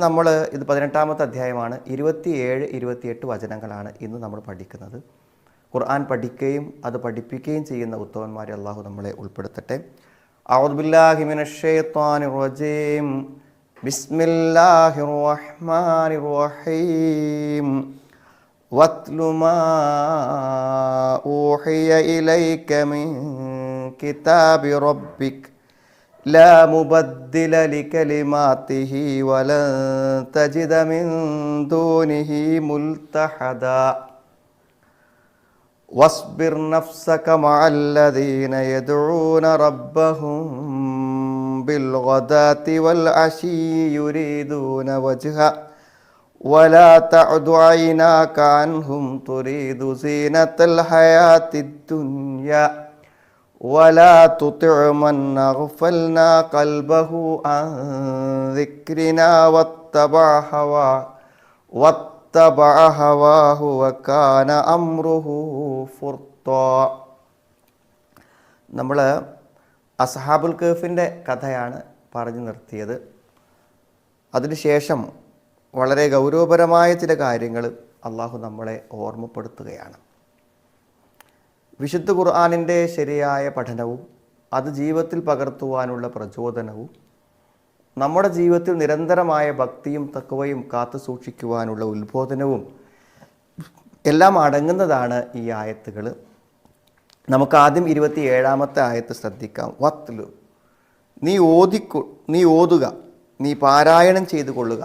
നമ്മൾ ഇത് 18-ാമത്തെ അധ്യായമാണ്. 27, 28 വചനങ്ങളാണ് ഇന്ന് നമ്മൾ പഠിക്കുന്നത്. ഖുർആൻ പഠിക്കുകയും അത് പഠിപ്പിക്കുകയും ചെയ്യുന്ന ഉത്തമന്മാരെ അള്ളാഹു നമ്മളെ ഉൾപ്പെടുത്തട്ടെ. അഊദു ബില്ലാഹി മിനശ് ശൈത്വാനിർ റജീം. ബിസ്മില്ലാഹിർ റഹ്മാനിർ റഹീം. വത്ലു മാ ഊഹിയ ഇലൈക മിൻ കിതാബി റബ്ബിക لا مبدل لكلماته ولن تجد من دونه ملتحدا واصبر نفسك مع الذين يدعون ربهم بالغداة والعشي يريدون وجهه ولا تعد عيناك عنهم تريد زينة الحياة الدنيا ولا تطع من أغفلنا قلبه عن ذكرنا واتبع هواه وكان أمره فرطا. നമ്മൾ അസ്ഹാബുൽ കഹ്ഫിൻ്റെ കഥയാണ് പറഞ്ഞു നിർത്തിയത്. അതിനുശേഷം വളരെ ഗൗരവപരമായ ചില കാര്യങ്ങൾ അള്ളാഹു നമ്മളെ ഓർമ്മപ്പെടുത്തുകയാണ്. വിശുദ്ധ ഖുർആനിൻ്റെ ശരിയായ പഠനവും അത് ജീവിതത്തിൽ പകർത്തുവാനുള്ള പ്രചോദനവും നമ്മുടെ ജീവിതത്തിൽ നിരന്തരമായ ഭക്തിയും തഖ്വയും കാത്തു സൂക്ഷിക്കുവാനുള്ള ഉത്ബോധനവും എല്ലാം അടങ്ങുന്നതാണ് ഈ ആയത്തുകൾ. നമുക്ക് ആദ്യം 27-ാമത്തെ ആയത്ത് ശ്രദ്ധിക്കാം. വത്ലു, നീ ഓതുക, നീ പാരായണം ചെയ്തു കൊള്ളുക.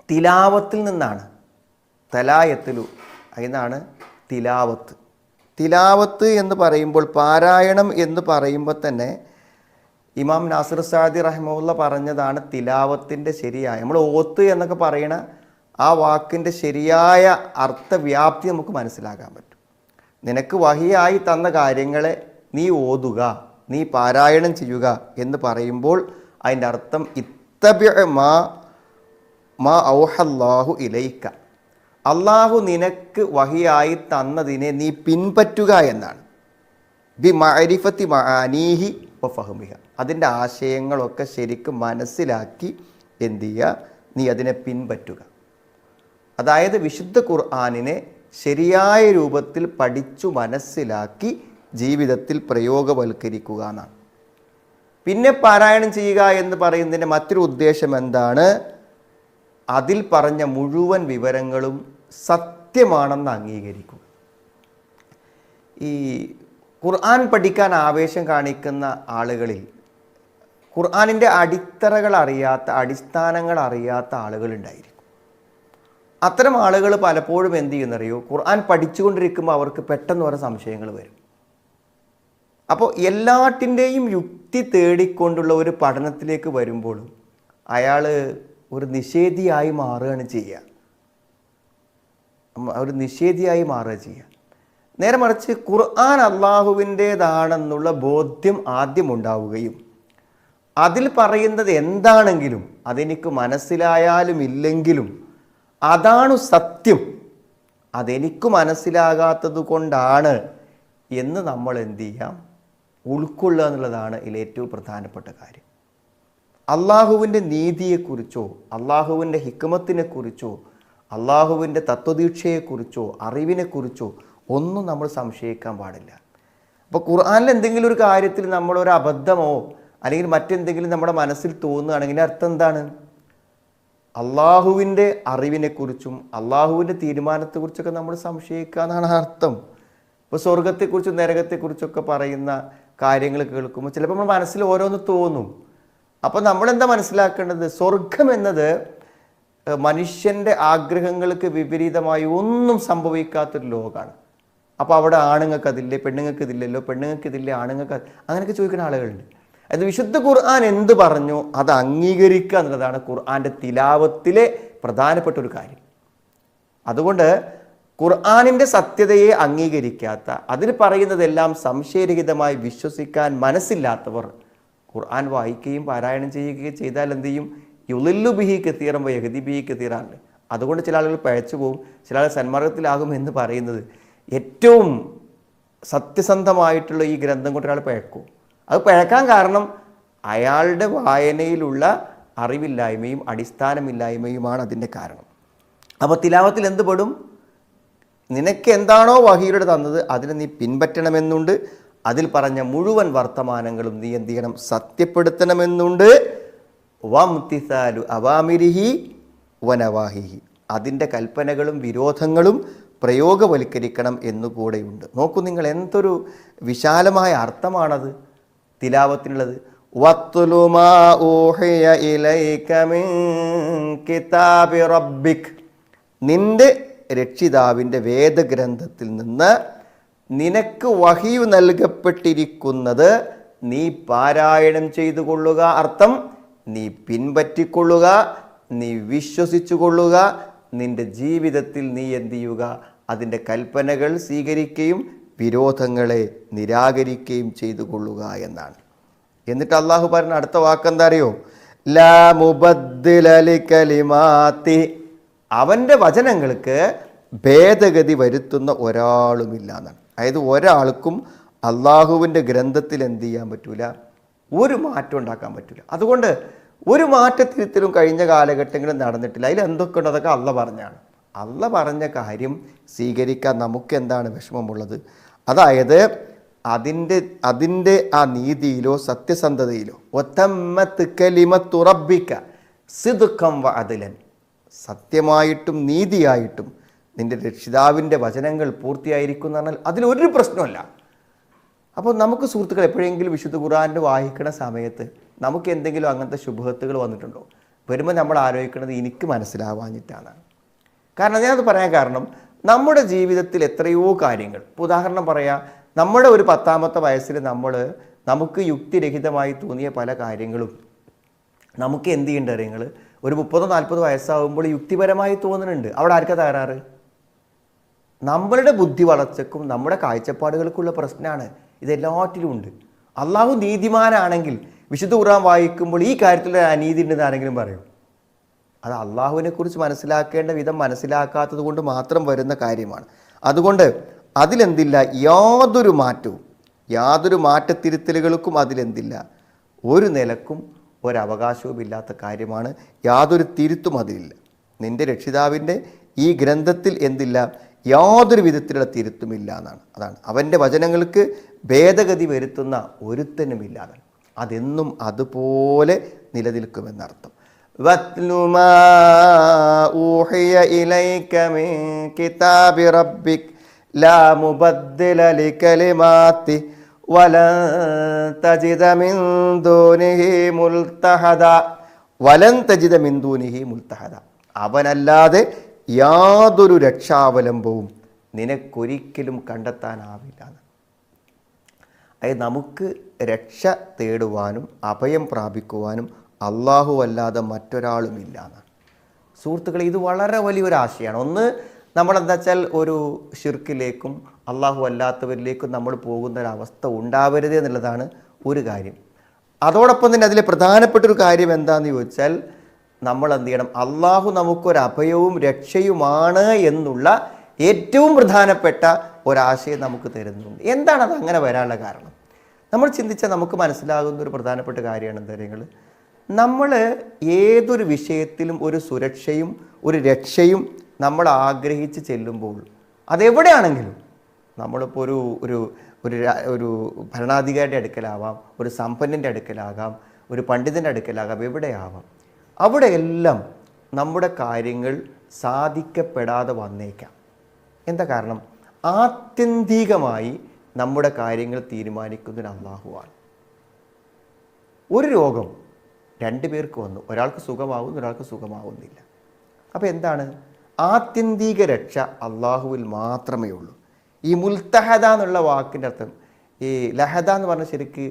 തിലാവത്തിൽ നിന്നാണ്. തലായത്തിലു എന്നാണ് തിലാവത്ത്. തിലാവത്ത് എന്ന് പറയുമ്പോൾ, പാരായണം എന്ന് പറയുമ്പോൾ തന്നെ ഇമാം നാസിർ സാദി റഹിമഹുല്ല പറഞ്ഞതാണ് തിലാവത്തിൻ്റെ ശരിയായ, നമ്മൾ ഓത്ത് എന്നൊക്കെ പറയണ ആ വാക്കിൻ്റെ ശരിയായ അർത്ഥവ്യാപ്തി നമുക്ക് മനസ്സിലാക്കാൻ പറ്റും. നിനക്ക് വഹിയായി തന്ന കാര്യങ്ങളെ നീ ഓതുക, നീ പാരായണം ചെയ്യുക എന്ന് പറയുമ്പോൾ അതിൻ്റെ അർത്ഥം ഇത്തബിഅ മാ ഔഹല്ലാഹു ഇലൈക, അള്ളാഹു നിനക്ക് വഹിയായി തന്നതിനെ നീ പിൻപറ്റുക എന്നാണ്. ബി മഅരിഫത്തി മആനീഹി വ ഫഹ്മിഹ, അതിൻ്റെ ആശയങ്ങളൊക്കെ ശരിക്കും മനസ്സിലാക്കി എന്ത് ചെയ്യുക, നീ അതിനെ പിൻപറ്റുക. അതായത് വിശുദ്ധ ഖുർആനിനെ ശരിയായ രൂപത്തിൽ പഠിച്ചു മനസ്സിലാക്കി ജീവിതത്തിൽ പ്രയോഗവൽക്കരിക്കുക എന്നാണ്. പിന്നെ പാരായണം ചെയ്യുക എന്ന് പറയുന്നതിൻ്റെ മറ്റൊരു ഉദ്ദേശം എന്താണ്? അതിൽ പറഞ്ഞ മുഴുവൻ വിവരങ്ങളും സത്യമാണെന്ന് അംഗീകരിക്കുക. ഈ ഖുർആൻ പഠിക്കാൻ ആവേശം കാണിക്കുന്ന ആളുകളിൽ ഖുർആനിൻ്റെ അടിത്തറകൾ അറിയാത്ത, അടിസ്ഥാനങ്ങൾ അറിയാത്ത ആളുകളുണ്ടായിരിക്കും. അത്തരം ആളുകൾ പലപ്പോഴും എന്ത് ചെയ്യുന്നറിയോ, ഖുർആൻ പഠിച്ചുകൊണ്ടിരിക്കുമ്പോൾ അവർക്ക് പെട്ടെന്ന് ഓരോ സംശയങ്ങൾ വരും. അപ്പോൾ എല്ലാറ്റിൻ്റെയും യുക്തി തേടിക്കൊണ്ടുള്ള ഒരു പഠനത്തിലേക്ക് വരുമ്പോഴും അയാൾ ഒരു നിഷേധിയായി മാറുകയാണ് ചെയ്യുക. നേരെ മറിച്ച് ഖുർആൻ അള്ളാഹുവിൻ്റേതാണെന്നുള്ള ബോധ്യം ആദ്യം ഉണ്ടാവുകയും അതിൽ പറയുന്നത് എന്താണെങ്കിലും അതെനിക്ക് മനസ്സിലായാലും ഇല്ലെങ്കിലും അതാണ് സത്യം, അതെനിക്ക് മനസ്സിലാകാത്തത് കൊണ്ടാണ് എന്ന് നമ്മൾ എന്ത് ചെയ്യാം, ഉൾക്കൊള്ളുക എന്നുള്ളതാണ് ഇതിൽ ഏറ്റവും പ്രധാനപ്പെട്ട കാര്യം. അള്ളാഹുവിൻ്റെ നീതിയെക്കുറിച്ചോ അള്ളാഹുവിൻ്റെ ഹിക്മത്തിനെക്കുറിച്ചോ അള്ളാഹുവിൻ്റെ തത്വദീക്ഷയെക്കുറിച്ചോ അറിവിനെക്കുറിച്ചോ ഒന്നും നമ്മൾ സംശയിക്കാൻ പാടില്ല. അപ്പോൾ ഖുർആനിൽ എന്തെങ്കിലും ഒരു കാര്യത്തിൽ നമ്മളൊരു അബദ്ധമോ അല്ലെങ്കിൽ മറ്റെന്തെങ്കിലും നമ്മുടെ മനസ്സിൽ തോന്നുകയാണെങ്കിൽ അർത്ഥം എന്താണ്? അള്ളാഹുവിൻ്റെ അറിവിനെക്കുറിച്ചും അള്ളാഹുവിൻ്റെ തീരുമാനത്തെക്കുറിച്ചൊക്കെ നമ്മൾ സംശയിക്കുക എന്നാണ് അർത്ഥം. ഇപ്പോൾ സ്വർഗത്തെക്കുറിച്ചും നരകത്തെക്കുറിച്ചൊക്കെ പറയുന്ന കാര്യങ്ങൾ കേൾക്കുമ്പോൾ ചിലപ്പോൾ നമ്മുടെ മനസ്സിൽ ഓരോന്ന് തോന്നും. അപ്പോൾ നമ്മളെന്താ മനസ്സിലാക്കേണ്ടത്? സ്വർഗം എന്നത് മനുഷ്യൻ്റെ ആഗ്രഹങ്ങൾക്ക് വിപരീതമായി ഒന്നും സംഭവിക്കാത്തൊരു ലോകമാണ്. അപ്പോൾ അവിടെ ആണുങ്ങൾക്ക് അതില്ലേ, പെണ്ണുങ്ങൾക്ക് ഇതില്ലല്ലോ, പെണ്ണുങ്ങൾക്ക് ഇതില്ലേ, ആണുങ്ങൾക്ക് അങ്ങനെയൊക്കെ ചോദിക്കുന്ന ആളുകളുണ്ട്. അത് വിശുദ്ധ ഖുർആൻ എന്ത് പറഞ്ഞു അത് അംഗീകരിക്കുക എന്നുള്ളതാണ് ഖുർആൻ്റെ തിലാവത്തിലെ പ്രധാനപ്പെട്ട ഒരു കാര്യം. അതുകൊണ്ട് ഖുർആനിൻ്റെ സത്യതയെ അംഗീകരിക്കാത്ത, അതിൽ പറയുന്നതെല്ലാം സംശയരഹിതമായി വിശ്വസിക്കാൻ മനസ്സില്ലാത്തവർ ഖുർആൻ വായിക്കുകയും പാരായണം ചെയ്യുകയും ചെയ്താൽ എന്ത് ചെയ്യും? യുളില്ലു ബിഹി കതീറൻ വ യഹ്ദി ബിഹി കതീറാണ്. അതുകൊണ്ട് ചില ആളുകൾ പഴച്ചു പോകും, ചില ആളുകൾ സന്മാർഗത്തിലാകും എന്ന് പറയുന്നത് ഏറ്റവും സത്യസന്ധമായിട്ടുള്ള ഈ ഗ്രന്ഥം കൊണ്ട് ഒരാൾ പഴക്കും. അത് പഴക്കാൻ കാരണം അയാളുടെ വായനയിലുള്ള അറിവില്ലായ്മയും അടിസ്ഥാനമില്ലായ്മയുമാണ് അതിൻ്റെ കാരണം. അപ്പോൾ തിലാവത്തിൽ എന്ത് പെടും? നിനക്ക് എന്താണോ വഹിയിലൂടെ തന്നത് അതിനെ നീ പിൻപറ്റണമെന്നുണ്ട്. അതിൽ പറഞ്ഞ മുഴുവൻ വർത്തമാനങ്ങളും നീ എന്ത് ചെയ്യണം? സത്യപ്പെടുത്തണമെന്നുണ്ട്. വംതിസാലു അവാമിരിഹി വനവാഹിഹി, അതിൻ്റെ കൽപ്പനകളും വിരോധങ്ങളും പ്രയോഗവൽക്കരിക്കണം എന്നുകൂടെയുണ്ട്. നോക്കൂ നിങ്ങൾ, എന്തൊരു വിശാലമായ അർത്ഥമാണത് തിലാവത്തിനുള്ളത്. വത്ലു മാ ഊഹിയ ഇലൈക മിൻ കിതാബി റബ്ബിക്, നിന്റെ രക്ഷിതാവിൻ്റെ വേദഗ്രന്ഥത്തിൽ നിന്ന് നിനക്ക് വഹിയു നൽകപ്പെട്ടിരിക്കുന്നത് നീ പാരായണം ചെയ്തു കൊള്ളുക. അർത്ഥം, നീ പിൻപറ്റിക്കൊള്ളുക, നീ വിശ്വസിച്ചു കൊള്ളുക, നിന്റെ ജീവിതത്തിൽ നീ എന്ത് ചെയ്യുക? അതിൻ്റെ കൽപ്പനകൾ സ്വീകരിക്കുകയും വിരോധങ്ങളെ നിരാകരിക്കുകയും ചെയ്തു കൊള്ളുക എന്നാണ്. എന്നിട്ട് അള്ളാഹു പറഞ്ഞ അടുത്ത വാക്കെന്താ അറിയോ? ലാ മുബദ്ദില ലികലിമാതി, അവൻ്റെ വചനങ്ങൾക്ക് ഭേദഗതി വരുത്തുന്ന ഒരാളുമില്ല എന്നാണ്. അതായത് ഒരാൾക്കും അള്ളാഹുവിൻ്റെ ഗ്രന്ഥത്തിൽ എന്ത് ചെയ്യാൻ പറ്റൂല? ഒരു മാറ്റം ഉണ്ടാക്കാൻ പറ്റില്ല. അതുകൊണ്ട് ഒരു മാറ്റത്തിരുത്തലും കഴിഞ്ഞ കാലഘട്ടങ്ങളിൽ നടന്നിട്ടില്ല. അതിൽ എന്തൊക്കെ ഉണ്ട് അതൊക്കെ അള്ള പറഞ്ഞാണ്. അള്ള പറഞ്ഞ കാര്യം സ്വീകരിക്കാൻ നമുക്ക് എന്താണ് വിഷമമുള്ളത്? അതായത് അതിൻ്റെ ആ നീതിയിലോ സത്യസന്ധതയിലോ ഒത്തമ്മത്ത് കലിമത്തു റബ്ബിക സിദ്ഖൻ വഅദ്ലൻ, സത്യമായിട്ടും നീതിയായിട്ടും നിൻ്റെ രക്ഷിതാവിൻ്റെ വചനങ്ങൾ പൂർത്തിയായിരിക്കും എന്ന് പറഞ്ഞാൽ അതിലൊരു പ്രശ്നമല്ല. അപ്പോൾ നമുക്ക് സുഹൃത്തുക്കൾ എപ്പോഴെങ്കിലും വിശുദ്ധ ഖുർആനിൽ വായിക്കുന്ന സമയത്ത് നമുക്ക് എന്തെങ്കിലും അങ്ങനത്തെ ശുഭത്തുകൾ വന്നിട്ടുണ്ടോ? വരുമ്പോൾ നമ്മൾ ആലോചിക്കുന്നത് എനിക്ക് മനസ്സിലാവാഞ്ഞിട്ടാണ്. കാരണം ഞാനത് പറയാൻ കാരണം, നമ്മുടെ ജീവിതത്തിൽ എത്രയോ കാര്യങ്ങൾ, ഇപ്പോൾ ഉദാഹരണം പറയാം, നമ്മുടെ ഒരു 10ാമത്തെ വയസ്സിൽ നമുക്ക് യുക്തിരഹിതമായി തോന്നിയ പല കാര്യങ്ങളും നമുക്ക് എന്ത് ചെയ്യേണ്ട കാര്യങ്ങൾ ഒരു 30-40 വയസ്സാകുമ്പോൾ യുക്തിപരമായി തോന്നുന്നുണ്ട്. അവിടെ ആർക്കാ തകരാറ്? നമ്മളുടെ ബുദ്ധി വളർച്ചക്കും നമ്മുടെ കാഴ്ചപ്പാടുകൾക്കുള്ള പ്രശ്നമാണ്. ഇതെല്ലാറ്റിലും ഉണ്ട്. അള്ളാഹു നീതിമാനാണെങ്കിൽ വിശുദ്ധ ഖുർആൻ വായിക്കുമ്പോൾ ഈ കാര്യത്തിൽ അനീതി ഉണ്ടെന്ന് ആരെങ്കിലും പറയും? അത് അള്ളാഹുവിനെ കുറിച്ച് മനസ്സിലാക്കേണ്ട വിധം മനസ്സിലാക്കാത്തത് കൊണ്ട് മാത്രം വരുന്ന കാര്യമാണ്. അതുകൊണ്ട് അതിലെന്തില്ല? യാതൊരു മാറ്റവും, യാതൊരു മാറ്റത്തിരുത്തലുകൾക്കും അതിലെന്തില്ല, ഒരു നിലക്കും ഒരവകാശവും ഇല്ലാത്ത കാര്യമാണ്. യാതൊരു തിരുത്തും അതിലില്ല. നിൻ്റെ രക്ഷിതാവിൻ്റെ ഈ ഗ്രന്ഥത്തിൽ എന്തില്ല? യാതൊരു വിധത്തിലുള്ള തിരുത്തുമില്ല എന്നാണ്. അതാണ് അവൻ്റെ വചനങ്ങൾക്ക് ഭേദഗതി വരുത്തുന്ന ഒരുത്തനുമില്ലാതെ അതെന്നും അതുപോലെ നിലനിൽക്കുമെന്നർത്ഥം. വത്ലു മാ ഊഹിയ ഇലൈക മിൻ കിതാബി റബ്ബിക് ലാ മുബദ്ദില ലികലിമാതി വലൻ തജിദ മിൻ ദൂനിഹി മുൽതഹദ. വലൻ തജിദ മിൻ ദൂനിഹി മുൽതഹദ, അവനല്ലാതെ യാതൊരു രക്ഷാവലംബവും നിനക്കൊരിക്കലും കണ്ടെത്താനാവില്ല. അതായത് നമുക്ക് രക്ഷ തേടുവാനും അഭയം പ്രാപിക്കുവാനും അള്ളാഹു അല്ലാതെ മറ്റൊരാളുമില്ല എന്നാണ്. സുഹൃത്തുക്കളെ, ഇത് വളരെ വലിയൊരു ആശയമാണ്. ഒന്ന്, നമ്മളെന്താ വെച്ചാൽ ഒരു ഷിർക്കിലേക്കും അള്ളാഹു അല്ലാത്തവരിലേക്കും നമ്മൾ പോകുന്നൊരവസ്ഥ ഉണ്ടാവരുത് എന്നുള്ളതാണ് ഒരു കാര്യം. അതോടൊപ്പം തന്നെ അതിലെ പ്രധാനപ്പെട്ടൊരു കാര്യം എന്താണെന്ന് ചോദിച്ചാൽ, നമ്മൾ എന്ത് ചെയ്യണം? അള്ളാഹു നമുക്കൊരു അഭയവും രക്ഷയുമാണ് എന്നുള്ള ഏറ്റവും പ്രധാനപ്പെട്ട ഒരാശയം നമുക്ക് തരുന്നുണ്ട്. എന്താണ് അത് അങ്ങനെ വരാനുള്ള കാരണം? നമ്മൾ ചിന്തിച്ചാൽ നമുക്ക് മനസ്സിലാകുന്ന ഒരു പ്രധാനപ്പെട്ട കാര്യമാണ് എന്താ കാര്യങ്ങൾ. നമ്മൾ ഏതൊരു വിഷയത്തിലും ഒരു സുരക്ഷയും ഒരു രക്ഷയും നമ്മൾ ആഗ്രഹിച്ച് ചെല്ലുമ്പോൾ അതെവിടെയാണെങ്കിലും, നമ്മളിപ്പോൾ ഒരു ഭരണാധികാരിയുടെ അടുക്കലാവാം, ഒരു സമ്പന്നൻ്റെ അടുക്കലാകാം, ഒരു പണ്ഡിതൻ്റെ അടുക്കലാകാം, എവിടെയാവാം, അവിടെയെല്ലാം നമ്മുടെ കാര്യങ്ങൾ സാധിക്കപ്പെടാതെ വന്നേക്കാം. എന്താ കാരണം? ആത്യന്തികമായി നമ്മുടെ കാര്യങ്ങൾ തീരുമാനിക്കുന്നതിന് അല്ലാഹുവാണ്. ഒരു രോഗം 2 പേർക്ക് വന്നു, ഒരാൾക്ക് സുഖമാവുന്നു, ഒരാൾക്ക് സുഖമാവുന്നില്ല. അപ്പോൾ എന്താണ്? ആത്യന്തിക രക്ഷ അള്ളാഹുവിൽ മാത്രമേ ഉള്ളൂ. ഈ മുൽത്തഹദ എന്നുള്ള വാക്കിൻ്റെ അർത്ഥം, ഈ ലഹദ എന്ന് പറഞ്ഞാൽ ശരിക്ക്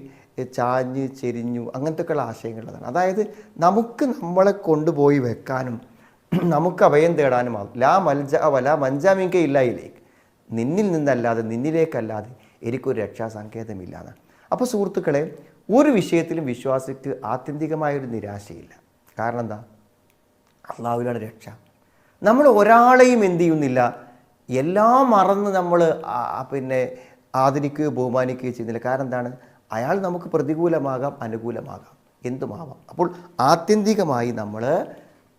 ചാഞ്ഞ് ചെരിഞ്ഞു അങ്ങനത്തെ ഒക്കെയുള്ള ആശയങ്ങളുള്ളതാണ്. അതായത് നമുക്ക് നമ്മളെ കൊണ്ടുപോയി വെക്കാനും നമുക്ക് അഭയം തേടാനും ലാ മൽജ വലാ മൻജാ മിൻക ഇല്ലാ ഇലൈക്, നിന്നിൽ നിന്നല്ലാതെ നിന്നിലേക്കല്ലാതെ എനിക്കൊരു രക്ഷാസങ്കേതമില്ല എന്നാണ്. അപ്പോൾ സുഹൃത്തുക്കളെ, ഒരു വിഷയത്തിലും വിശ്വാസിക്ക് ആത്യന്തികമായൊരു നിരാശയില്ല. കാരണം എന്താ? അള്ളാഹുവിലാണ് രക്ഷ. നമ്മൾ ഒരാളെയും എന്ത് ചെയ്യുന്നില്ല, എല്ലാം മറന്ന് നമ്മൾ ആദരിക്കുകയോ ബഹുമാനിക്കുകയോ ചെയ്യുന്നില്ല. കാരണം എന്താണ്? അയാൾ നമുക്ക് പ്രതികൂലമാകാം, അനുകൂലമാകാം. എന്തുമാവാം. അപ്പോൾ ആത്യന്തികമായി നമ്മൾ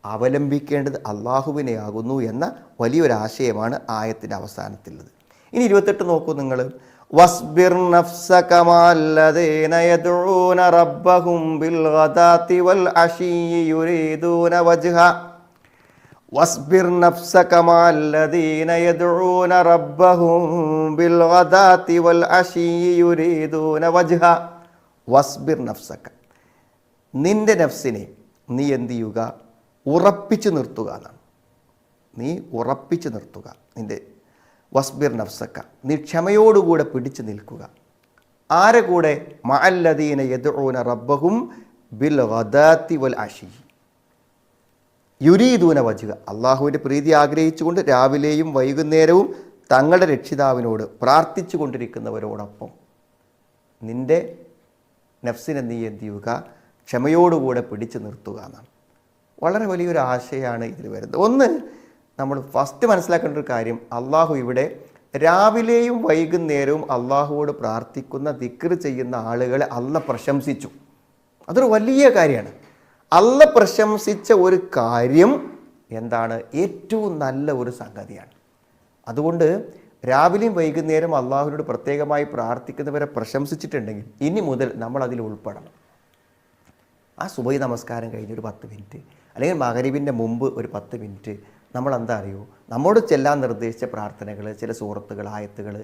അവലംബിക്കേണ്ടത് അള്ളാഹുവിനെയാകുന്നു എന്ന വലിയൊരാശയമാണ് ആയത്തിൻ്റെ അവസാനത്തിലുള്ളത്. ഇനി 28 നോക്കൂ നിങ്ങൾ. വസ്ബിർ നഫ്സക മഅല്ലദീന യദ്ഊന റബ്ബഹും ബിൽ ഗദാതി വൽ അശീയി യുരീദൂന വജ്ഹ. വസ്ബിർ നഫ്സക മഅല്ലദീന യദ്ഊന റബ്ബഹും ബിൽ ഗദാതി വൽ അശീയി യുരീദൂന വജ്ഹ. വസ്ബിർ നഫ്സക, നിന്റെ നഫ്സിനെ നീ എന്ത് ചെയ്യുക? ഉറപ്പിച്ചു നിർത്തുക എന്നാണ്. നീ ഉറപ്പിച്ചു നിർത്തുക നിന്റെ. വസ്ബിർ നഫ്സക, നീ ക്ഷമയോടുകൂടെ പിടിച്ചു നിൽക്കുക. ആരെ കൂടെ? മഅല്ലദീന യദ്ഊന റബ്ബഹും ബിൽ ഗദാതി വൽ അശീ യുരീദൂന വജ്ഹ. അള്ളാഹുവിൻ്റെ പ്രീതി ആഗ്രഹിച്ചുകൊണ്ട് രാവിലെയും വൈകുന്നേരവും തങ്ങളുടെ രക്ഷിതാവിനോട് പ്രാർത്ഥിച്ചു കൊണ്ടിരിക്കുന്നവരോടൊപ്പം നിന്റെ നഫ്സിനെ നീ എന്ത് ചെയ്യുക? ക്ഷമയോടുകൂടെ പിടിച്ചു നിർത്തുക എന്നാണ്. വളരെ വലിയൊരു ആശയമാണ് ഇതിൽ വരുന്നത്. ഒന്ന്, നമ്മൾ ഫസ്റ്റ് മനസ്സിലാക്കേണ്ട ഒരു കാര്യം, അള്ളാഹു ഇവിടെ രാവിലെയും വൈകുന്നേരവും അള്ളാഹുവോട് പ്രാർത്ഥിക്കുന്ന ദിക്ർ ചെയ്യുന്ന ആളുകളെ അള്ളാഹ് പ്രശംസിച്ചു. അതൊരു വലിയ കാര്യമാണ്. അള്ളാഹ് പ്രശംസിച്ച ഒരു കാര്യം എന്താണ്? ഏറ്റവും നല്ല ഒരു സംഗതിയാണ്. അതുകൊണ്ട് രാവിലെയും വൈകുന്നേരം അള്ളാഹുവിനോട് പ്രത്യേകമായി പ്രാർത്ഥിക്കുന്നവരെ പ്രശംസിച്ചിട്ടുണ്ടെങ്കിൽ ഇനി മുതൽ നമ്മൾ അതിൽ ഉൾപ്പെടണം. ആ സുബഹി നമസ്കാരം കഴിഞ്ഞ് ഒരു 10 മിനിറ്റ്, അല്ലെങ്കിൽ മഗ്‌രിബിൻ്റെ മുമ്പ് ഒരു 10 മിനിറ്റ് നമ്മളെന്താ അറിയോ, നമ്മോട് ചെല്ലാൻ നിർദ്ദേശിച്ച പ്രാർത്ഥനകൾ, ചില സൂറത്തുകൾ, ആയത്തുകൾ,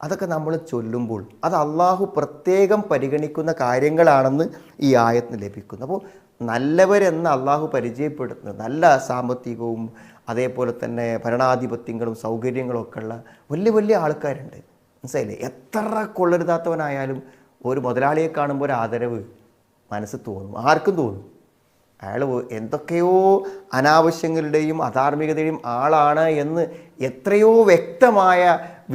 അതൊക്കെ നമ്മൾ ചൊല്ലുമ്പോൾ അത് അള്ളാഹു പ്രത്യേകം പരിഗണിക്കുന്ന കാര്യങ്ങളാണെന്ന് ഈ ആയത്തിന് ലഭിക്കുന്നു. അപ്പോൾ നല്ലവരെന്ന് അള്ളാഹു പരിചയപ്പെടുത്തുന്നത് നല്ല സാമ്പത്തികവും അതേപോലെ തന്നെ ഭരണാധിപത്യങ്ങളും സൗകര്യങ്ങളും ഒക്കെ ഉള്ള വലിയ വലിയ ആൾക്കാരുണ്ട്. മനസ്സിലായില്ലേ? എത്ര കൊള്ളരുതാത്തവനായാലും ഒരു മുതലാളിയെ കാണുമ്പോൾ ഒരു ആദരവ് മനസ്സ് തോന്നും, ആർക്കും തോന്നും. അയാൾ എന്തൊക്കെയോ അനാവശ്യങ്ങളുടെയും അധാർമികതയുടെയും ആളാണ് എന്ന് എത്രയോ വ്യക്തമായ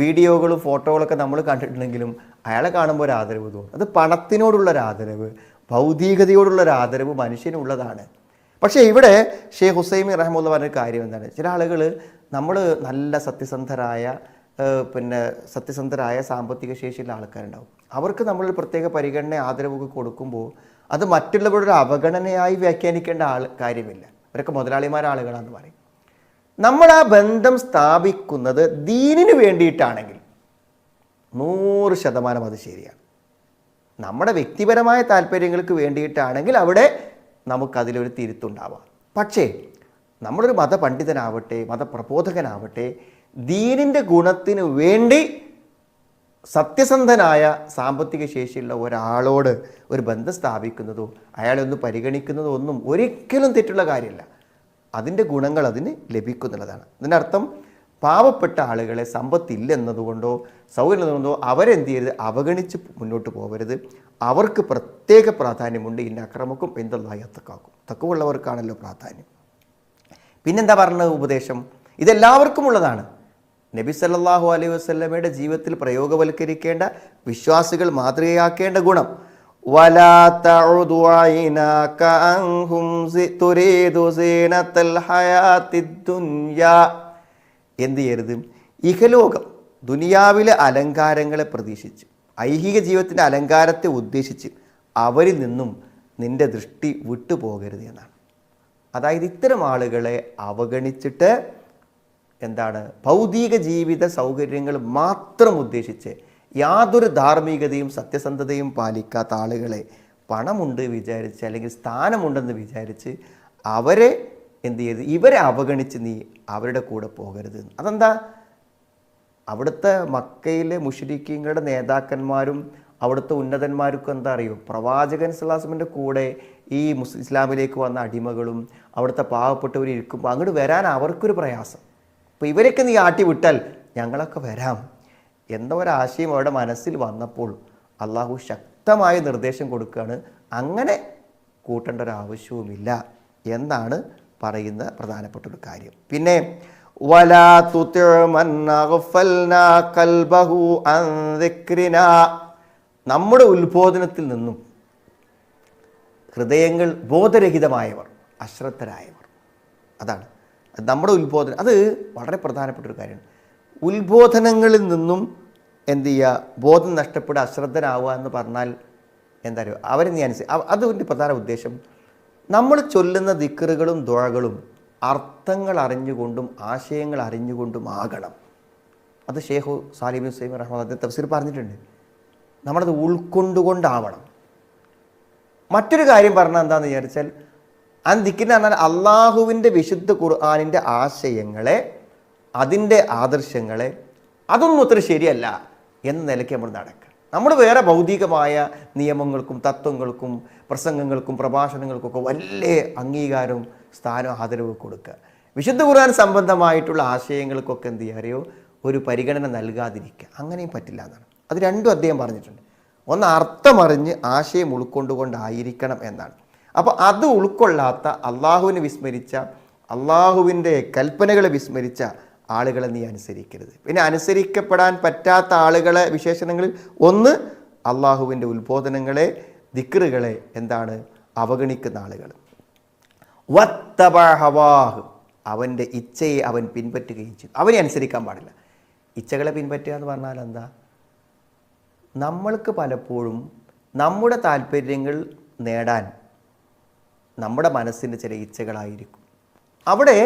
വീഡിയോകളും ഫോട്ടോകളൊക്കെ നമ്മൾ കണ്ടിട്ടുണ്ടെങ്കിലും അയാളെ കാണുമ്പോൾ ഒരു ആദരവ് തോന്നും. അത് പണത്തിനോടുള്ളൊരു ആദരവ്, ഭൗതികതയോടുള്ളൊരു ആദരവ് മനുഷ്യനുള്ളതാണ്. പക്ഷേ ഇവിടെ ഷെയ്ഖ് ഹുസൈമി റഹ്മത്തുള്ളാഹി പറഞ്ഞ കാര്യം എന്താണ്? ചില ആളുകൾ നമ്മൾ നല്ല സത്യസന്ധരായ സാമ്പത്തിക ശേഷിയുള്ള ആൾക്കാരുണ്ടാവും. അവർക്ക് നമ്മൾ പ്രത്യേക പരിഗണന, ആദരവൊക്കെ കൊടുക്കുമ്പോൾ അത് മറ്റുള്ളവരുടെ അവഗണനയായി വ്യാഖ്യാനിക്കേണ്ട കാര്യമില്ല. അവരൊക്കെ മുതലാളിമാരെ ആളുകളാണെന്ന് പറയും. നമ്മൾ ആ ബന്ധം സ്ഥാപിക്കുന്നത് ദീനിന് വേണ്ടിയിട്ടാണെങ്കിൽ 100% അത് ശരിയാണ്. നമ്മുടെ വ്യക്തിപരമായ താല്പര്യങ്ങൾക്ക് വേണ്ടിയിട്ടാണെങ്കിൽ അവിടെ നമുക്കതിലൊരു തിരുത്തുണ്ടാവാം. പക്ഷേ നമ്മളൊരു മതപണ്ഡിതനാവട്ടെ, മതപ്രബോധകനാവട്ടെ, ദീനിൻ്റെ ഗുണത്തിന് വേണ്ടി സത്യസന്ധനായ സാമ്പത്തിക ശേഷിയുള്ള ഒരാളോട് ഒരു ബന്ധം സ്ഥാപിക്കുന്നതോ അയാളെ ഒന്ന് പരിഗണിക്കുന്നതോ ഒന്നും ഒരിക്കലും തെറ്റുള്ള കാര്യമല്ല. അതിൻ്റെ ഗുണങ്ങൾ അതിന് ലഭിക്കുന്നുള്ളതാണ്. ഇതിൻ്റെ അർത്ഥം പാവപ്പെട്ട ആളുകളെ സമ്പത്തില്ലെന്നതുകൊണ്ടോ സൗകര്യമുള്ളതുകൊണ്ടോ അവരെന്ത് ചെയ്യരുത്? അവഗണിച്ച് മുന്നോട്ട് പോകരുത്. അവർക്ക് പ്രത്യേക പ്രാധാന്യമുണ്ട്. ഇന്ന അക്രമക്കും എന്തെല്ലായി അത്തക്കാക്കും, തക്കവുള്ളവർക്കാണല്ലോ പ്രാധാന്യം. പിന്നെന്താ പറഞ്ഞ ഉപദേശം? ഇതെല്ലാവർക്കും ഉള്ളതാണ്. നബി സല്ലല്ലാഹു അലൈഹി വസല്ലമയുടെ ജീവിതത്തിൽ പ്രയോഗവൽക്കരിക്കേണ്ട, വിശ്വാസികൾ മാതൃകയാക്കേണ്ട ഗുണം. വലാ തഉദു ഐനാക അൻഹും തുരീദു സീനത്തൽ ഹയാത്തിദ് ദുനിയാ. എന്ത് ചെയ്യരുത്? ഇഹലോകം, ദുനിയാവിലെ അലങ്കാരങ്ങളെ പ്രതീക്ഷിച്ച്, ഐഹിക ജീവിതത്തിൻ്റെ അലങ്കാരത്തെ ഉദ്ദേശിച്ച് അവരിൽ നിന്നും നിന്റെ ദൃഷ്ടി വിട്ടുപോകരുത് എന്നാണ്. അതായത് ഇത്തരം ആളുകളെ അവഗണിച്ചിട്ട് എന്താണ്, ഭൗതിക ജീവിത സൗകര്യങ്ങൾ മാത്രം ഉദ്ദേശിച്ച് യാതൊരു ധാർമ്മികതയും സത്യസന്ധതയും പാലിക്കാത്ത ആളുകളെ പണമുണ്ട് വിചാരിച്ച് അല്ലെങ്കിൽ സ്ഥാനമുണ്ടെന്ന് വിചാരിച്ച് അവരെ എന്ത് ചെയ്ത് ഇവരെ അവഗണിച്ച് നീ അവരുടെ കൂടെ പോകരുത്. അതെന്താ? അവിടുത്തെ മക്കയിലെ മുശ്രിക്കീങ്ങളുടെ നേതാക്കന്മാരും അവിടുത്തെ ഉന്നതന്മാർക്കും എന്താ അറിയോ, പ്രവാചകൻ സല്ലല്ലാഹു അലൈഹി വസല്ലമയുടെ കൂടെ ഈ ഇസ്ലാമിലേക്ക് വന്ന അടിമകളും അവിടുത്തെ പാവപ്പെട്ടവർ ഇരിക്കുമ്പോൾ അങ്ങോട്ട് വരാൻ അവർക്കൊരു പ്രയാസം. അപ്പോൾ ഇവരൊക്കെ നീ ആട്ടി വിട്ടാൽ ഞങ്ങളൊക്കെ വരാം എന്ന ഒരാശയം അവരുടെ മനസ്സിൽ വന്നപ്പോൾ അള്ളാഹു ശക്തമായ നിർദ്ദേശം കൊടുക്കുകയാണ്, അങ്ങനെ കൂട്ടേണ്ട ഒരു ആവശ്യവുമില്ല എന്നാണ് പറയുന്ന പ്രധാനപ്പെട്ട ഒരു കാര്യം. പിന്നെ വലാ തുതി മൻ അഗ്ഫൽനാ ഖൽബഹു അൻ ദിക്രിനാ, നമ്മുടെ ഉത്ബോധനത്തിൽ നിന്നും ഹൃദയങ്ങൾ ബോധരഹിതമായവർ, അശ്രദ്ധരായവർ, അതാണ് നമ്മുടെ ഉത്ബോധനം. അത് വളരെ പ്രധാനപ്പെട്ട ഒരു കാര്യമാണ്. ഉത്ബോധനങ്ങളിൽ നിന്നും എന്ത് ചെയ്യുക? ബോധം നഷ്ടപ്പെടുക, അശ്രദ്ധനാവുക എന്ന് പറഞ്ഞാൽ എന്താ പറയുക, അവരെ നീ അതുകൊണ്ട് പ്രധാന ഉദ്ദേശം നമ്മൾ ചൊല്ലുന്ന ദിക്റുകളും ദുആകളും അർത്ഥങ്ങൾ അറിഞ്ഞുകൊണ്ടും ആശയങ്ങൾ അറിഞ്ഞുകൊണ്ടും ആകണം. അത് ഷേഖ് സാലിഹ് ഇബ്നു ഉസൈമീൻ റഹ്മത്തുള്ളാഹി തഫ്സീർ പറഞ്ഞിട്ടുണ്ട്. നമ്മളത് ഉൾക്കൊണ്ടുകൊണ്ടാവണം. മറ്റൊരു കാര്യം പറഞ്ഞാൽ എന്താണെന്ന് വിചാരിച്ചാൽ, ദിക്റിന് പറഞ്ഞാൽ അള്ളാഹുവിൻ്റെ വിശുദ്ധ ഖുർആനിൻ്റെ ആശയങ്ങളെ, അതിൻ്റെ ആദർശങ്ങളെ, അതൊന്നും അത്ര ശരിയല്ല എന്ന നിലയ്ക്ക് നമ്മൾ നടക്കുക. നമ്മൾ വേറെ ഭൗതികമായ നിയമങ്ങൾക്കും തത്വങ്ങൾക്കും പ്രസംഗങ്ങൾക്കും പ്രഭാഷണങ്ങൾക്കൊക്കെ വലിയ അംഗീകാരവും സ്ഥാനവും ആദരവ് കൊടുക്കുക. വിശുദ്ധ ഖുർആൻ സംബന്ധമായിട്ടുള്ള ആശയങ്ങൾക്കൊക്കെ എന്ത് ചെയ്യുക അറിയോ, ഒരു പരിഗണന നൽകാതിരിക്കുക. അങ്ങനെയും പറ്റില്ല എന്നാണ്. അത് രണ്ടും അദ്ദേഹം പറഞ്ഞിട്ടുണ്ട്. ഒന്ന് അർത്ഥമറിഞ്ഞ് ആശയം ഉൾക്കൊണ്ടുകൊണ്ടായിരിക്കണം എന്നാണ്. അപ്പോൾ അത് ഉൾക്കൊള്ളാത്ത, അള്ളാഹുവിനെ വിസ്മരിച്ച, അള്ളാഹുവിൻ്റെ കൽപ്പനകളെ വിസ്മരിച്ച ആളുകളെ നീ അനുസരിക്കരുത്. പിന്നെ അനുസരിക്കപ്പെടാൻ പറ്റാത്ത ആളുകളെ വിശേഷണങ്ങളിൽ ഒന്ന് അള്ളാഹുവിൻ്റെ ഉത്ബോധനങ്ങളെ, ദിക്റുകളെ എന്താണ് അവഗണിക്കുന്ന ആളുകൾ. വത്തബഅ ഹവാഹ്, അവൻ്റെ ഇച്ഛയെ അവൻ പിൻപറ്റുകയും ചെയ്തു. അവനെ അനുസരിക്കാൻ പാടില്ല. ഇച്ഛകളെ പിൻപറ്റുക എന്ന് പറഞ്ഞാൽ എന്താ? നമ്മൾക്ക് പലപ്പോഴും നമ്മുടെ താല്പര്യങ്ങൾ നേടാൻ നമ്മുടെ മനസ്സിൻ്റെ ചില ഇച്ഛകളായിരിക്കും. അവിടെ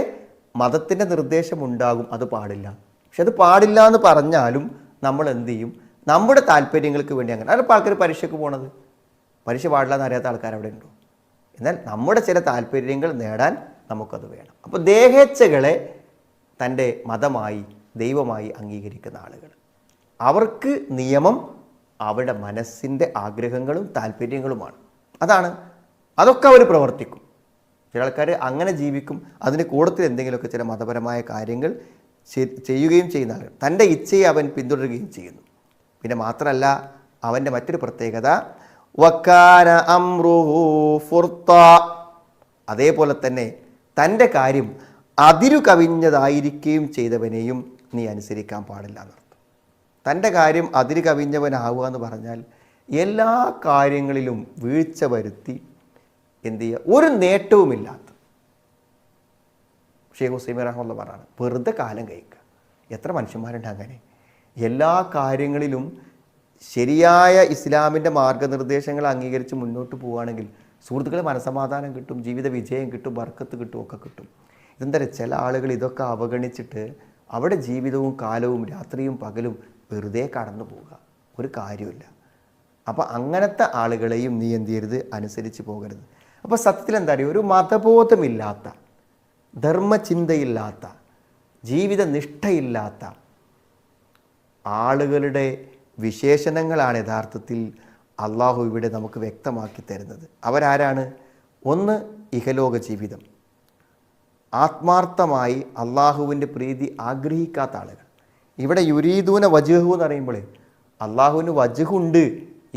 മതത്തിൻ്റെ നിർദ്ദേശമുണ്ടാകും, അത് പാടില്ല. പക്ഷെ അത് പാടില്ല എന്ന് പറഞ്ഞാലും നമ്മൾ എന്ത് ചെയ്യും? നമ്മുടെ താല്പര്യങ്ങൾക്ക് വേണ്ടി അങ്ങനെ. അതിപ്പോൾ ആൾക്കാർ പരീക്ഷയ്ക്ക് പോണത്, പരീക്ഷ പാടില്ല എന്ന് അറിയാത്ത ആൾക്കാർ അവിടെ ഉണ്ടോ? എന്നാൽ നമ്മുടെ ചില താല്പര്യങ്ങൾ നേടാൻ നമുക്കത് വേണം. അപ്പോൾ ദേഹേച്ഛകളെ തൻ്റെ മതമായി, ദൈവമായി അംഗീകരിക്കുന്ന ആളുകൾ, അവർക്ക് നിയമം അവരുടെ മനസ്സിൻ്റെ ആഗ്രഹങ്ങളും താല്പര്യങ്ങളുമാണ്. അതൊക്കെ അവർ പ്രവർത്തിക്കും. ചില ആൾക്കാർ അങ്ങനെ ജീവിക്കും. അതിന് കൂട്ടത്തിൽ എന്തെങ്കിലുമൊക്കെ ചില മതപരമായ കാര്യങ്ങൾ ചെയ്യുകയും ചെയ്യുന്ന ആളുകൾ, തൻ്റെ ഇച്ഛയെ അവൻ പിന്തുടരുകയും ചെയ്യുന്നു. പിന്നെ മാത്രമല്ല, അവൻ്റെ മറ്റൊരു പ്രത്യേകത വക്കാന അംറുഹു ഫുർത്താ, അതേപോലെ തന്നെ തൻ്റെ കാര്യം അതിരു കവിഞ്ഞതായിരിക്കുകയും ചെയ്തവനെയും നീ അനുസരിക്കാൻ പാടില്ല എന്നർത്ഥം. തൻ്റെ കാര്യം അതിരു കവിഞ്ഞവനാവുക എന്ന് പറഞ്ഞാൽ എല്ലാ കാര്യങ്ങളിലും വീഴ്ച വരുത്തി എന്ത് ചെയ്യുക, ഒരു നേട്ടവുമില്ലാത്ത. ഷേഖ് ഉസൈമീൻ റഹ്മത്തുള്ളാഹി പറയാണ്, വെറുതെ കാലം കഴിക്കുക. എത്ര മനുഷ്യന്മാരുണ്ട് അങ്ങനെ? എല്ലാ കാര്യങ്ങളിലും ശരിയായ ഇസ്ലാമിൻ്റെ മാർഗനിർദ്ദേശങ്ങൾ അംഗീകരിച്ച് മുന്നോട്ട് പോവുകയാണെങ്കിൽ സുഹൃത്തുക്കളെ മനസ്സമാധാനം കിട്ടും, ജീവിത വിജയം കിട്ടും, ബർക്കത്ത് കിട്ടും, ഒക്കെ കിട്ടും. ഇതെന്താ, ചില ആളുകൾ ഇതൊക്കെ അവഗണിച്ചിട്ട് അവിടെ ജീവിതവും കാലവും രാത്രിയും പകലും വെറുതെ കടന്നു പോവുക, ഒരു കാര്യമില്ല. അപ്പോൾ അങ്ങനത്തെ ആളുകളെയും നീ എന്ത് ചെയ്യരുത്, അനുസരിച്ച് പോകരുത്. അപ്പോൾ സത്യത്തിൽ എന്താ പറയുക, ഒരു മതബോധമില്ലാത്ത, ധർമ്മചിന്തയില്ലാത്ത, ജീവിത നിഷ്ഠയില്ലാത്ത ആളുകളുടെ വിശേഷണങ്ങളാണ് യഥാർത്ഥത്തിൽ അള്ളാഹു ഇവിടെ നമുക്ക് വ്യക്തമാക്കി തരുന്നത്. അവരാരാണ്? ഒന്ന്, ഇഹലോക ജീവിതം, ആത്മാർത്ഥമായി അള്ളാഹുവിൻ്റെ പ്രീതി ആഗ്രഹിക്കാത്ത ആളുകൾ. ഇവിടെ യുരീദൂന വജ്ഹു എന്ന് പറയുമ്പോൾ അള്ളാഹുവിന് വജ്ഹുണ്ട്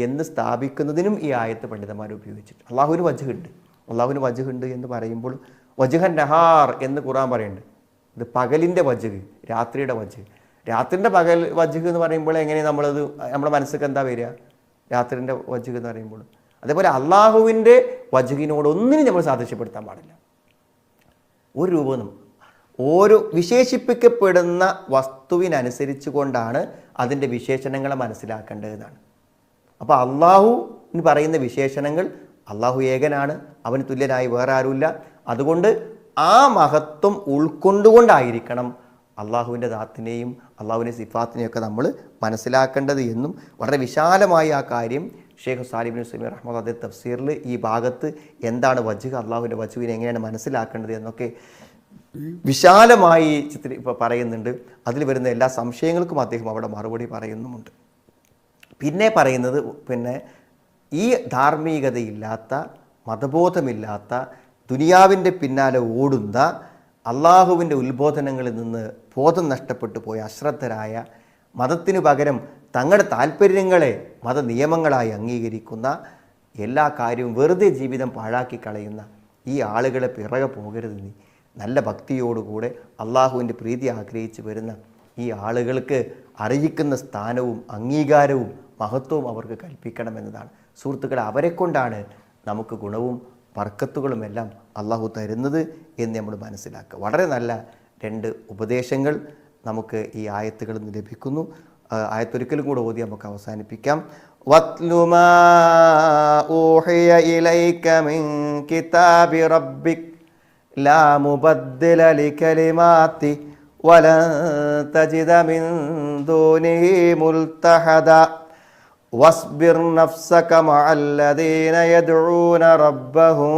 എന്ന് സ്ഥാപിക്കുന്നതിനും ഈ ആയത്ത് പണ്ഡിതന്മാർ ഉപയോഗിച്ചിട്ട്, അള്ളാഹുവിന് വജ്ഹുണ്ട്, അള്ളാഹുവിന് വജ്ഹുണ്ട് എന്ന് പറയുമ്പോൾ വജ്ഹൻ നഹാർ എന്ന് ഖുർആൻ പറയുന്നുണ്ട്. ഇത് പകലിൻ്റെ വജ്ഹ്, രാത്രിയുടെ വജ്ഹ്. രാത്രിൻ്റെ പകൽ വജ്ഹ് എന്ന് പറയുമ്പോൾ എങ്ങനെ നമ്മുടെ മനസ്സിലേക്ക് എന്താ വരിക? രാത്രിൻ്റെ വജ്ഹ് എന്ന് പറയുമ്പോൾ. അതേപോലെ അള്ളാഹുവിൻ്റെ വജ്ഹിനോട് ഒന്നിനും നമ്മൾ സാദൃശ്യപ്പെടുത്താൻ പാടില്ല. ഒരു രൂപവും. ഓരോ വിശേഷിപ്പിക്കപ്പെടുന്ന വസ്തുവിനനുസരിച്ച് കൊണ്ടാണ് അതിൻ്റെ വിശേഷണങ്ങളെ മനസ്സിലാക്കേണ്ടതെന്നാണ്. അപ്പോൾ അള്ളാഹുവിന് പറയുന്ന വിശേഷണങ്ങൾ, അള്ളാഹു ഏകനാണ്, അവന് തുല്യനായി വേറെ ആരുമില്ല. അതുകൊണ്ട് ആ മഹത്വം ഉൾക്കൊണ്ടുകൊണ്ടായിരിക്കണം അള്ളാഹുവിൻ്റെ ദാത്തിനെയും അള്ളാഹുവിൻ്റെ സിഫാത്തിനെയൊക്കെ നമ്മൾ മനസ്സിലാക്കേണ്ടത് എന്നും വളരെ വിശാലമായി ആ കാര്യം ഷേഖ് സാലിഹ് ഇബ്നു ഉസൈമീൻ റഹ്മത്തുള്ളാഹി തഫ്സീറിൽ ഈ ഭാഗത്ത് എന്താണ് വജ്ഹ്, അള്ളാഹുവിൻ്റെ വജ്ഹിനെ എങ്ങനെയാണ് മനസ്സിലാക്കേണ്ടത് എന്നൊക്കെ വിശാലമായി പറയുന്നുണ്ട്. അതിൽ വരുന്ന എല്ലാ സംശയങ്ങൾക്കും അദ്ദേഹം അവിടെ മറുപടി പറയുന്നുമുണ്ട്. പിന്നെ പറയുന്നത്, ഈ ധാർമ്മികതയില്ലാത്ത, മതബോധമില്ലാത്ത, ദുനിയാവിൻ്റെ പിന്നാലെ ഓടുന്ന, അള്ളാഹുവിൻ്റെ ഉത്ബോധനങ്ങളിൽ നിന്ന് ബോധം നഷ്ടപ്പെട്ടു പോയ അശ്രദ്ധരായ, മതത്തിനു പകരം തങ്ങളുടെ താല്പര്യങ്ങളെ മത നിയമങ്ങളായി അംഗീകരിക്കുന്ന, എല്ലാ കാര്യവും വെറുതെ ജീവിതം പാഴാക്കി കളയുന്ന ഈ ആളുകളെ പിറകെ പോകരുത് നീ. നല്ല ഭക്തിയോടുകൂടെ അള്ളാഹുവിൻ്റെ പ്രീതി ആഗ്രഹിച്ച് വരുന്ന ഈ ആളുകൾക്ക് അറിയിക്കുന്ന സ്ഥാനവും അംഗീകാരവും മഹത്വവും അവർക്ക് കൽപ്പിക്കണമെന്നതാണ്. സുഹൃത്തുക്കളെ, അവരെ കൊണ്ടാണ് നമുക്ക് ഗുണവും ബർക്കത്തുകളുമെല്ലാം അള്ളാഹു തരുന്നത് എന്ന് നമ്മൾ മനസ്സിലാക്കുക. വളരെ നല്ല 2 ഉപദേശങ്ങൾ നമുക്ക് ഈ ആയത്തുകളിൽ നിന്ന് ലഭിക്കുന്നു. ആയത്തൊരിക്കലും കൂടെ ഓതി നമുക്ക് അവസാനിപ്പിക്കാം. വത്ലു മാ ഊഹിയ ഇലൈക മിൻ കിതാബി റബ്ബിക് ലാ മുബദ്ദില ലികലിമാതി വലൻ തജിദ മിൻ ദൂനിഹി മുൽതഹദ വസ്ബിർ നഫ്സക മഅല്ലദീന യദ്ഊന റബ്ബഹും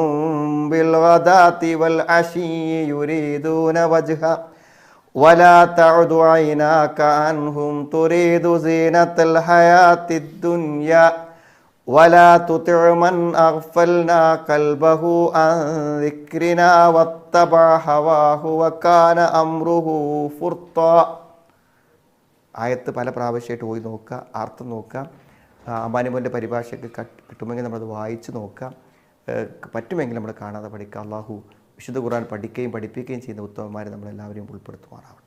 ബിൽഗദാതി വൽ അശിയ്യി യുരീദൂന വജ്ഹ വലാ തഅദു ഐനാക അൻഹും തുരീദു സീനത്തൽ ഹയാത്തിദ് ദുനിയ വലാ തുതിഉ മൻ അഗ്ഫൽനാ ഖൽബഹു അൻ ദിക്രിനാ വത്തബഅ ഹവാഹു വകാന അംറുഹു ഫുർത്താ. ആയത്ത് പല പ്രാവശ്യമായിട്ട് പോയി നോക്കുക, അർത്ഥം നോക്കുക. അമ്പാനിമോൻ്റെ പരിഭാഷയ്ക്ക് കിട്ടുമെങ്കിൽ നമ്മളത് വായിച്ച് നോക്കാം. പറ്റുമെങ്കിൽ നമ്മൾ കാണാതെ പഠിക്കുക. അള്ളാഹു വിശുദ്ധ ഖുർആൻ പഠിക്കുകയും പഠിപ്പിക്കുകയും ചെയ്യുന്ന ഉത്തമന്മാരെ നമ്മളെല്ലാവരെയും ഉൾപ്പെടുത്തുമാറാവണം.